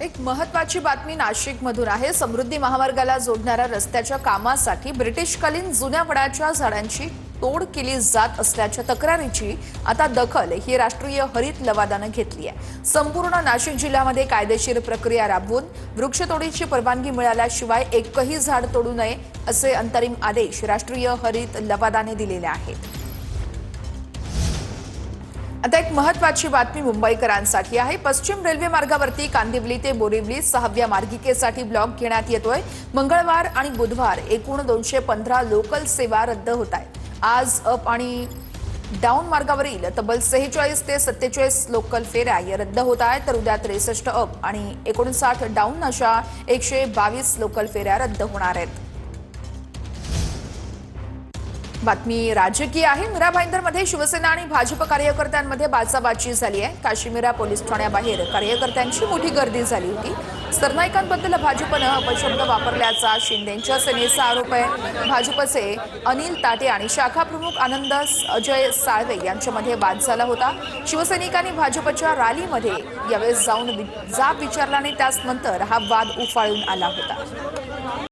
एक महत्त्वाची बातमी नाशिकमधून आहे। समृद्धी महामार्गाला जोडणाऱ्या रस्त्याच्या कामासाठी ब्रिटिशकालीन जुन्या वडाच्या झाडांची तोड केली जात असल्याच्या तक्रारीची आता दखल ही राष्ट्रीय हरित लवादाने घेतली आहे। संपूर्ण नाशिक जिल्ह्यामध्ये कायदेशीर प्रक्रिया राबवून वृक्षतोडीची परवानगी मिळाल्याशिवाय एकही झाड तोडू नये असे अंतरिम आदेश राष्ट्रीय हरित लवादाने दिलेले आहेत। आता एक महत्त्वाची बातमी मुंबईकरांसाठी आहे। पश्चिम रेल्वे मार्गावरती कांदिवली ते बोरिवली 6व्या मार्गिकेसाठी ब्लॉक घेण्यात येतोय। मंगळवार आणि बुधवार एकूण 215 लोकल सेवा रद्द होत आहेत। आज अप आणि डाऊन मार्गावरील तब्बल 46 ते 47 लोकल फेऱ्या रद्द होत आहेत, तर उद्या 63 अप आणि 59 डाऊन अशा 122 लोकल फेऱ्या रद्द होणार आहेत। बातमी राजकीय आहे। मीरा भाईंदरमध्ये शिवसेना आणि भाजप कार्यकर्त्यांमध्ये बाचाबाची झाली आहे। काशीमीरा पोलीस ठाण्याबाहेर कार्यकर्त्यांची मोठी गर्दी झाली होती। सरनाईकांबद्दल भाजपने अपशब्द वापरल्याचा शिंदेंच्या सेनेचा आरोप आहे। भाजपचे अनिल ताटे आणि शाखा प्रमुख आनंद अजय साळवे यांच्यामध्ये वाद झाला होता। शिवसैनिकांनी भाजपच्या रॅलीमध्ये यावेळेस जाऊन जाब विचारला आणि त्यानंतर हा वाद उफाळून आला होता।